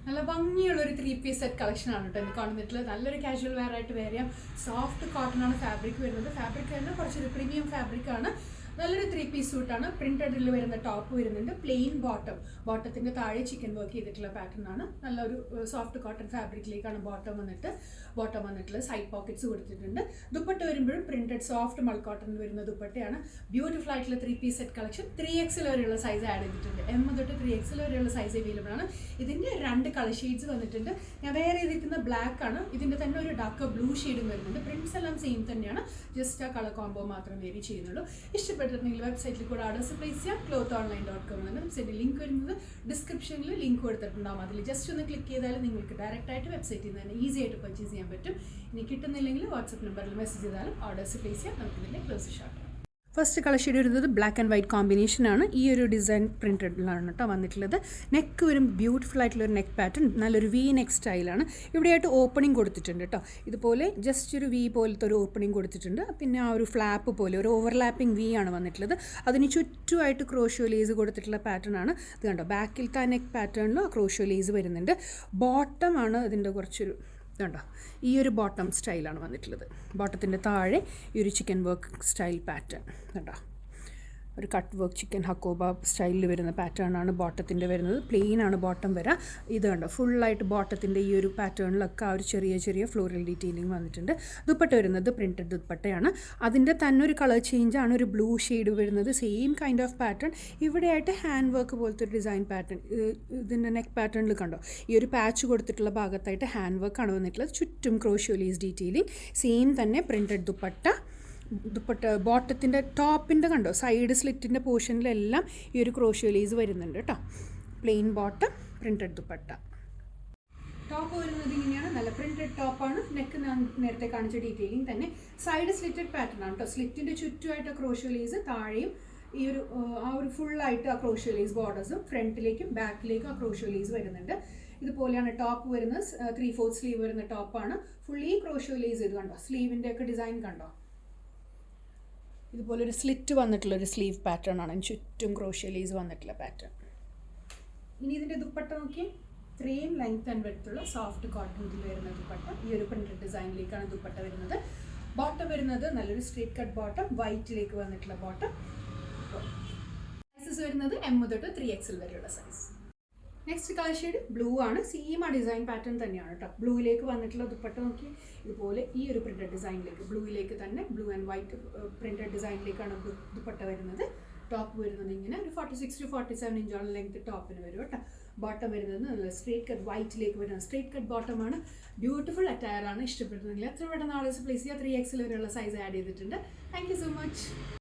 നല്ല ഭംഗിയുള്ളൊരു 3-piece set കളക്ഷനാണ് കേട്ടോ ഇന്ന് കാണുന്നിട്ടുള്ളത്. നല്ലൊരു കാഷ്വൽ വെയർ ആയിട്ട് വെയർ ചെയ്യാം. സോഫ്റ്റ് കോട്ടൺ ആണ് ഫാബ്രിക് വരുന്നത്. ഫാബ്രിക് തന്നെ കുറച്ചൊരു പ്രീമിയം ഫാബ്രിക് ആണ്. നല്ലൊരു 3-piece സൂട്ടാണ്. പ്രിന്റഡിൽ വരുന്ന ടോപ്പ് വരുന്നുണ്ട്. പ്ലെയിൻ ബോട്ടത്തിൻ്റെ താഴെ ചിക്കൻ വർക്ക് ചെയ്തിട്ടുള്ള പാറ്റേൺ ആണ്. നല്ലൊരു സോഫ്റ്റ് കോട്ടൺ ഫാബ്രിക്കിലേക്കാണ് ബോട്ടം വന്നിട്ടുള്ളത്. സൈഡ് പോക്കറ്റ്സ് കൊടുത്തിട്ടുണ്ട്. ദുപ്പട്ട വരുമ്പോഴും പ്രിന്റഡ് സോഫ്റ്റ് മൾ കോട്ടണിൽ വരുന്ന ദുപ്പട്ടയാണ്. ബ്യൂട്ടിഫുൾ ആയിട്ടുള്ള 3-piece സെറ്റ് കളക്ഷൻ. 3XL വരെയുള്ള സൈസ് ആഡ് ചെയ്തിട്ടുണ്ട്. M തൊട്ട് 3XL വരെയുള്ള സൈസ് അവൈലബിൾ ആണ്. ഇതിൻ്റെ 2 കളർ ഷെയ്ഡ്സ് വന്നിട്ടുണ്ട്. ഞാൻ വേറെ ചെയ്തിരിക്കുന്ന ബ്ലാക്ക് ആണ്. ഇതിൻ്റെ തന്നെ ഒരു ഡാർക്ക് ബ്ലൂ ഷെയ്ഡും വരുന്നുണ്ട്. പ്രിന്റ്സ് എല്ലാം സെയിം തന്നെയാണ്. ജസ്റ്റ് ആ കളർ കോംബോ മാത്രം വേരി ചെയ്യുന്നുള്ളൂ. ഇഷ്ടപ്പെട്ടിട്ടുണ്ടെങ്കിൽ വെബ്സൈറ്റിൽ കൂടെ ഓർഡേഴ്സ് പ്ലേസ് ചെയ്യാം. clothonline.com എന്ന വെബ്സൈറ്റിൽ ലിങ്ക് വരുന്നത് ഡിസ്ക്രിപ്ഷനിൽ ലിങ്ക് കൊടുത്തിട്ടുണ്ടാകും. അതിൽ ജസ്റ്റ് ഒന്ന് ക്ലിക്ക് ചെയ്താൽ നിങ്ങൾക്ക് ഡയറക്റ്റ് ആയിട്ട് വെബ്സൈറ്റിൽ നിന്ന് തന്നെ ഈസി ആയിട്ട് പർച്ചേസ് ചെയ്യാൻ പറ്റും. ഇനി കിട്ടുന്നില്ലെങ്കിൽ വാട്സപ്പ് നമ്പറിൽ മെസ്സേജ് ചെയ്താലും ഓർഡേഴ്സ് പ്ലേസ് ചെയ്യാം. നമുക്ക് ഇതിൻ്റെ close shot. First colour shade വരുന്നത് ബ്ലാക്ക് ആൻഡ് വൈറ്റ് കോമ്പിനേഷനാണ്. ഈ ഒരു ഡിസൈൻ പ്രിൻറ്റഡിലാണ് കേട്ടോ വന്നിട്ടുള്ളത്. നെക്ക് വരും ബ്യൂട്ടിഫുൾ ആയിട്ടുള്ളൊരു നെക്ക് പാറ്റേൺ. നല്ലൊരു വി നെക്ക് സ്റ്റൈലാണ്. ഇവിടെയായിട്ട് ഓപ്പണിംഗ് കൊടുത്തിട്ടുണ്ട് കേട്ടോ. ഇതുപോലെ ജസ്റ്റ് ഒരു വി പോലത്തെ ഒരു ഓപ്പണിംഗ് കൊടുത്തിട്ടുണ്ട്. പിന്നെ ആ ഒരു ഫ്ലാപ്പ് പോലെ ഒരു ഓവർലാപ്പിംഗ് വി ആണ് വന്നിട്ടുള്ളത്. അതിന് ചുറ്റുമായിട്ട് ക്രോഷ്യോ ലേസ് കൊടുത്തിട്ടുള്ള പാറ്റേൺ ആണ്. ഇത് കണ്ടോ, ബാക്കിലത്തെ ആ നെക്ക് പാറ്റേണിലും ആ ക്രോഷ്യോ ലേസ് വരുന്നുണ്ട്. ബോട്ടമാണ് ഇതിൻ്റെ കുറച്ചൊരു ഇതുണ്ടോ, ഈ ഒരു ബോട്ടം സ്റ്റൈലാണ് വന്നിട്ടുള്ളത്. ബോട്ടത്തിൻ്റെ താഴെ ഈ ഒരു ചിക്കൻ വർക്ക് സ്റ്റൈൽ പാറ്റേൺ കണ്ടോ, ഒരു കട്ട് വർക്ക് ചിക്കൻ ഹക്കോബ സ്റ്റൈലിൽ വരുന്ന പാറ്റേൺ ആണ് ബോട്ടത്തിൻ്റെ വരുന്നത്. പ്ലെയിൻ ആണ് ബോട്ടം വരിക. ഇത് കണ്ടോ, ഫുള്ളായിട്ട് ബോട്ടത്തിൻ്റെ ഈ ഒരു പാറ്റേണിലൊക്കെ ആ ഒരു ചെറിയ ഫ്ലോറൽ ഡീറ്റെയിലിംഗ് വന്നിട്ടുണ്ട്. ദുപ്പട്ട വരുന്നത് പ്രിൻറ്റഡ് ദുപ്പട്ടയാണ്. അതിൻ്റെ തന്നെ ഒരു കളർ ചേഞ്ച് ആണ്, ഒരു ബ്ലൂ ഷെയ്ഡ് വരുന്നത്. Same kind of pattern. ഇവിടെയായിട്ട് ഹാൻഡ് വർക്ക് പോലത്തെ ഒരു ഡിസൈൻ പാറ്റേൺ. ഇതിൻ്റെ നെക്ക് പാറ്റേണിൽ കണ്ടോ, ഈ ഒരു പാച്ച് കൊടുത്തിട്ടുള്ള ഭാഗത്തായിട്ട് ഹാൻഡ് വർക്കാണ് വന്നിട്ടുള്ളത്. ചുറ്റും ക്രോഷ്യോ ലേസ് ഡീറ്റെയിലിംഗ്. സെയിം തന്നെ പ്രിൻറ്റഡ് ദുപ്പട്ട. ബോട്ടത്തിൻ്റെ ടോപ്പിൻ്റെ കണ്ടോ, സൈഡ് സ്ലിറ്റിൻ്റെ പോർഷനിലെല്ലാം ഈ ഒരു ക്രോഷ്യോ ലേസ് വരുന്നുണ്ട് കേട്ടോ. Plain bottom, printed dupatta. Top വരുന്നത് ഇങ്ങനെയാണ്. നല്ല പ്രിൻറ്റഡ് ടോപ്പാണ്. നെക്ക് നേരത്തെ കാണിച്ച ഡീറ്റെയിലിംഗ് തന്നെ. സൈഡ് സ്ലിറ്റഡ് പാറ്റേൺ ആണ് കേട്ടോ. സ്ലിറ്റിൻ്റെ ചുറ്റുമായിട്ട് ക്രോഷ്യോ ലേസ്, താഴെയും ഈ ഒരു ആ ഒരു ഫുള്ളായിട്ട് ആ ക്രോഷ്യോ ലേസ് ബോർഡേഴ്സും ഫ്രണ്ടിലേക്കും ബാക്കിലേക്കും ആ ക്രോഷ്യോ ലേസ് വരുന്നുണ്ട്. ഇതുപോലെയാണ് ടോപ്പ് വരുന്നത്. 3/4 സ്ലീവ് വരുന്ന ടോപ്പാണ്. Fully crochet lace. ഇത് കണ്ടോ, സ്ലീവിൻ്റെ ഒക്കെ ഡിസൈൻ കണ്ടോ. ഇതുപോലൊരു സ്ലിറ്റ് വന്നിട്ടുള്ളൊരു സ്ലീവ് പാറ്റേൺ ആണ്. ചുറ്റും ക്രോഷ്യോ ലേസ് വന്നിട്ടുള്ള പാറ്റേൺ. ഇനി ഇതിൻ്റെ ദുപ്പട്ട നോക്കി. ഇത്രയും ലെങ്ത് ആൻഡ് വെഡ്ത്തുള്ള സോഫ്റ്റ് കോട്ടണിൽ വരുന്ന ദുപ്പട്ട. ഈ ഒരു പ്രിന്റഡ് ഡിസൈനിലേക്കാണ് ദുപ്പട്ട വരുന്നത്. ബോട്ടം വരുന്നത് നല്ലൊരു സ്ട്രേറ്റ് കട്ട് ബോട്ടം, വൈറ്റിലേക്ക് വന്നിട്ടുള്ള ബോട്ടം. സൈസസ് വരുന്നത് M തൊട്ട് 3XL വരെയുള്ള size. Next colour shade blue ആണ്. സെയിം ആ ഡിസൈൻ പാറ്റേൺ തന്നെയാണ് കേട്ടോ. ബ്ലൂയിലേക്ക് വന്നിട്ടുള്ള ദുപ്പട്ട നോക്കി. ഇതുപോലെ ഈ ഒരു പ്രിന്റഡ് ഡിസൈനിലേക്ക്, ബ്ലൂയിലേക്ക് തന്നെ ബ്ലൂ ആൻഡ് വൈറ്റ് പ്രിന്റഡ് ഡിസൈനിലേക്കാണ് ദുപ്പട്ട വരുന്നത്. ടോപ്പ് വരുന്നത് ഇങ്ങനെ ഒരു 46 to 47 ഇഞ്ചോളം ലെങ്ത് ടോപ്പിന് വരും കേട്ടോ. ബോട്ടം വരുന്നത് നല്ല സ്ട്രേറ്റ് കട്ട് വൈറ്റിലേക്ക് വരുന്നത്. സ്ട്രേറ്റ് കട്ട് ബോട്ടമാണ്. ബ്യൂട്ടിഫുൾ അറ്റയർ ആണ്. ഇഷ്ടപ്പെടുന്നെങ്കിൽ എത്ര പെട്ടെന്ന് ഓർഡേഴ്സ് പ്ലേസ് ചെയ്യുക. 3XL വരെയുള്ള സൈസ് ആഡ് ചെയ്തിട്ടുണ്ട്. Thank you so much.